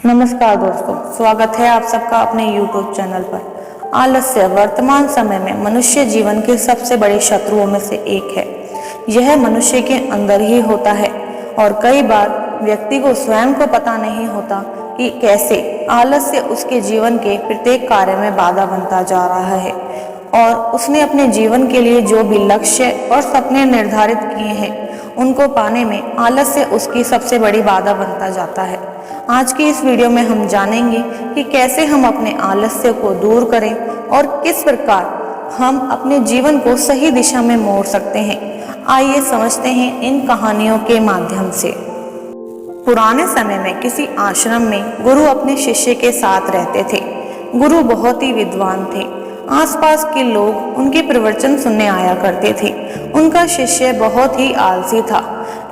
नमस्कार दोस्तों, स्वागत है आप सबका अपने YouTube चैनल पर। आलस्य वर्तमान समय में मनुष्य जीवन के सबसे बड़े शत्रुओं में से एक है। यह मनुष्य के अंदर ही होता है और कई बार व्यक्ति को स्वयं को पता नहीं होता कि कैसे आलस्य उसके जीवन के प्रत्येक कार्य में बाधा बनता जा रहा है और उसने अपने जीवन के लिए जो भी लक्ष्य और सपने निर्धारित किए हैं उनको पाने में आलस्य उसकी सबसे बड़ी बाधा बनता जाता है। आज की इस वीडियो में हम जानेंगे कि कैसे हम अपने आलस्य को दूर करें और किस प्रकार हम अपने जीवन को सही दिशा में मोड़ सकते हैं। आइए समझते हैं इन कहानियों के माध्यम से। पुराने समय में किसी आश्रम में गुरु अपने शिष्य के साथ रहते थे। गुरु बहुत ही विद्वान थे। आसपास के लोग उनके प्रवचन सुनने आया करते थे। उनका शिष्य बहुत ही आलसी था।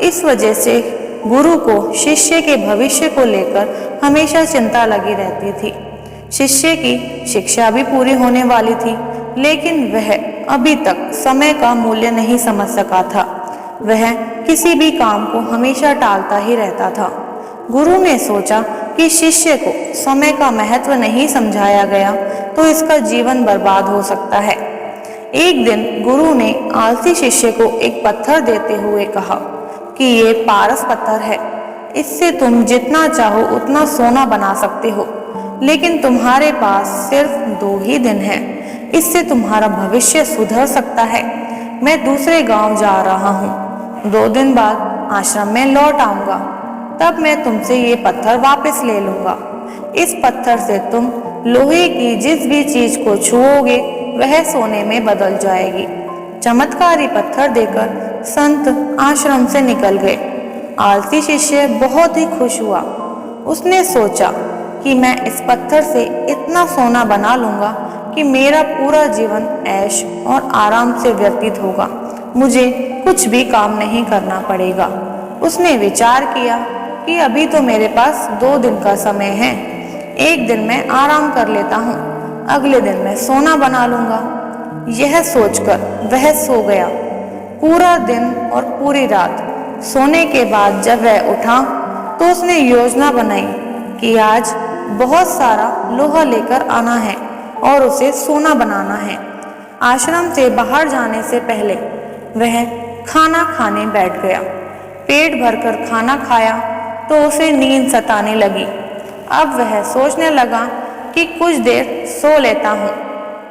इस वजह से गुरु को शिष्य के भविष्य को लेकर हमेशा चिंता लगी रहती थी। शिष्य की शिक्षा भी पूरी होने वाली थी, लेकिन वह अभी तक समय का मूल्य नहीं समझ सका था। वह किसी भी काम को हमेशा टालता ही रहता था। गुरु ने सोचा कि शिष्य को समय का महत्व नहीं समझाया गया तो इसका जीवन बर्बाद हो सकता है। एक दिन गुरु ने आलसी शिष्य को एक पत्थर देते हुए कहा कि ये पारस पत्थर है, इससे तुम जितना चाहो उतना सोना बना सकते हो, लेकिन तुम्हारे पास सिर्फ 2 ही दिन है। इससे तुम्हारा भविष्य सुधर सकता है। मैं दूसरे गांव जा रहा हूँ। 2 दिन बाद आश्रम में लौट आऊंगा, तब मैं तुमसे ये पत्थर वापस ले लूंगा। इस पत्थर से तुम लोहे की जिस भी चीज को छुओगे वह सोने में बदल जाएगी। चमत्कारी पत्थर देकर संत आश्रम से निकल गए। आलसी शिष्य बहुत ही खुश हुआ। उसने सोचा कि मैं इस पत्थर से इतना सोना बना लूंगा कि मेरा पूरा जीवन ऐश और आराम से व्यतीत होगा। मुझे कुछ भी काम नहीं करना पड़ेगा। उसने विचार किया कि अभी तो मेरे पास 2 दिन का समय है। एक दिन मैं आराम कर लेता हूँ, अगले दिन मैं सोना बना लूंगा। यह सोचकर वह सो गया। पूरा दिन और पूरी रात सोने के बाद जब वह उठा तो उसने योजना बनाई कि आज बहुत सारा लोहा लेकर आना है और उसे सोना बनाना है। आश्रम से बाहर जाने से पहले वह खाना खाने बैठ गया। पेट भरकर खाना खाया तो उसे नींद सताने लगी। अब वह सोचने लगा कि कुछ देर सो लेता हूँ।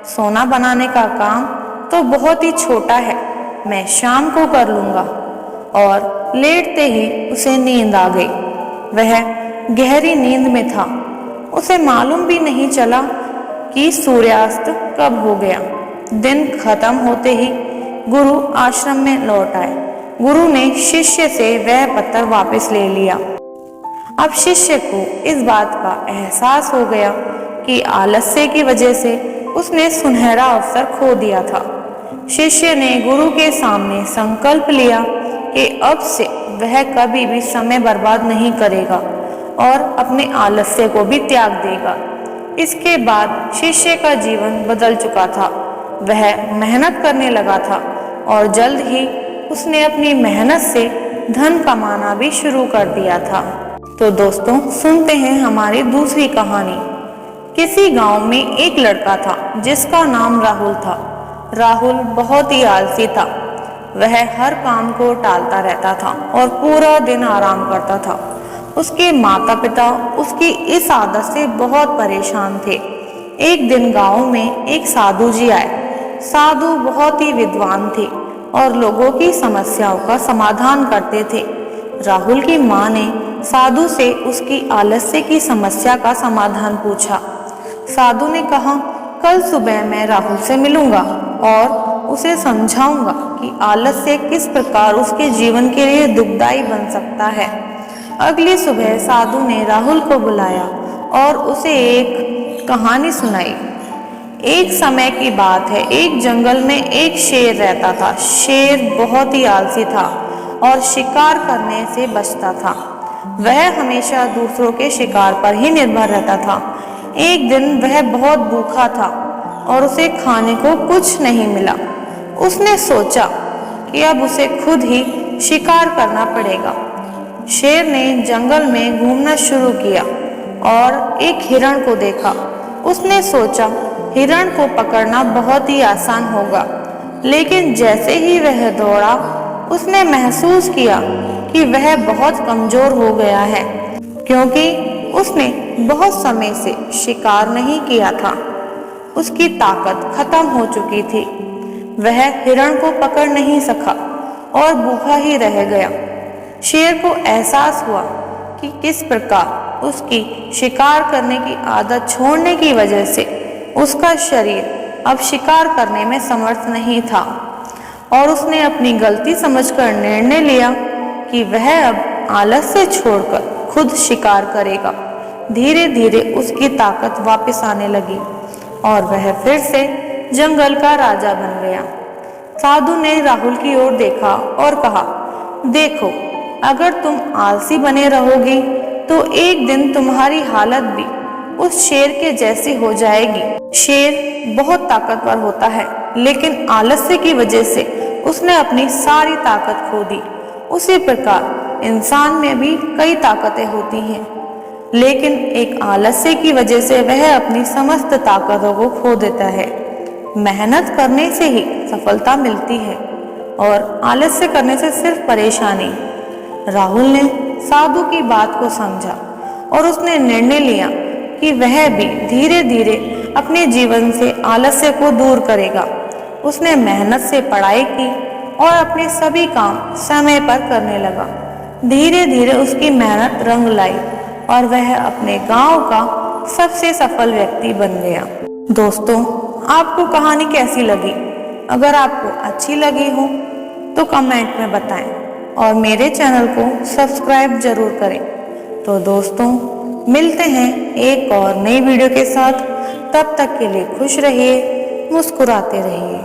सोना बनाने का काम तो बहुत ही छोटा है, मैं शाम को कर लूंगा। और लेटते ही उसे नींद आ गई। वह गहरी नींद में था। उसे मालूम भी नहीं चला कि सूर्यास्त कब हो गया। दिन खत्म होते ही गुरु आश्रम में लौट आए। गुरु ने शिष्य से वह पत्थर वापस ले लिया। अब शिष्य को इस बात का एहसास हो गया कि आलस्य की वजह से उसने सुनहरा अवसर खो दिया था। शिष्य ने गुरु के सामने संकल्प लिया कि अब से वह कभी भी समय बर्बाद नहीं करेगा और अपने आलस्य को भी त्याग देगा। इसके बाद शिष्य का जीवन बदल चुका था। वह मेहनत करने लगा था और जल्द ही उसने अपनी मेहनत से धन कमाना भी शुरू कर दिया था। तो दोस्तों, सुनते हैं हमारी दूसरी कहानी। किसी गांव में एक लड़का था जिसका नाम राहुल था। राहुल बहुत ही आलसी था। वह हर काम को टालता रहता था और पूरा दिन आराम करता था। उसके माता पिता उसकी इस आदत से बहुत परेशान थे। एक दिन गांव में एक साधु जी आए। साधु बहुत ही विद्वान थे और लोगों की समस्याओं का समाधान करते थे। राहुल की माँ ने साधु से उसकी आलस्य की समस्या का समाधान पूछा। साधु ने कहा, कल सुबह मैं राहुल से मिलूंगा और उसे समझाऊंगा कि आलस्य किस प्रकार उसके जीवन के लिए दुखदायी बन सकता है। अगली सुबह साधु ने राहुल को बुलाया और उसे एक कहानी सुनाई। एक समय की बात है, एक जंगल में एक शेर रहता था। शेर बहुत ही आलसी था और शिकार करने से बचता था। वह हमेशा दूसरों के शिकार पर ही निर्भर रहता था। एक दिन वह बहुत भूखा था और उसे खाने को कुछ नहीं मिला। उसने सोचा कि अब उसे खुद ही शिकार करना पड़ेगा। शेर ने जंगल में घूमना शुरू किया और एक हिरण को देखा। उसने सोचा हिरण को पकड़ना बहुत ही आसान होगा, लेकिन जैसे ही वह दौड़ा उसने महसूस किया कि वह बहुत कमजोर हो गया है, क्योंकि उसने बहुत समय से शिकार नहीं किया था। उसकी ताकत खत्म हो चुकी थी। वह हिरण को पकड़ नहीं सका और भूखा ही रह गया। शेर को एहसास हुआ कि किस प्रकार उसकी शिकार करने की आदत छोड़ने की वजह से उसका शरीर अब शिकार करने में समर्थ नहीं था, और उसने अपनी गलती समझकर निर्णय लिया कि वह अब आलस्य छोड़कर खुद शिकार करेगा। धीरे धीरे उसकी ताकत वापस आने लगी और वह फिर से जंगल का राजा बन गया। साधु ने राहुल की ओर देखा और कहा, देखो, अगर तुम आलसी बने रहोगी तो एक दिन तुम्हारी हालत भी उस शेर के जैसी हो जाएगी। शेर बहुत ताकतवर होता है, लेकिन आलस्य की वजह से उसने अपनी सारी ताकत खो दी। उसी प्रकार इंसान में भी कई ताकतें होती हैं, लेकिन एक आलस्य की वजह से वह अपनी समस्त ताकतों को खो देता है। मेहनत करने से ही सफलता मिलती है और आलस्य करने से सिर्फ परेशानी। राहुल ने साधु की बात को समझा और उसने निर्णय लिया कि वह भी धीरे धीरे अपने जीवन से आलस्य को दूर करेगा। उसने मेहनत से पढ़ाई की और अपने सभी काम समय पर करने लगा। धीरे धीरे उसकी मेहनत रंग लाई और वह अपने गांव का सबसे सफल व्यक्ति बन गया। दोस्तों, आपको कहानी कैसी लगी? अगर आपको अच्छी लगी हो तो कमेंट में बताएं और मेरे चैनल को सब्सक्राइब जरूर करें। तो दोस्तों, मिलते हैं एक और नई वीडियो के साथ। तब तक के लिए खुश रहिए, मुस्कुराते रहिए।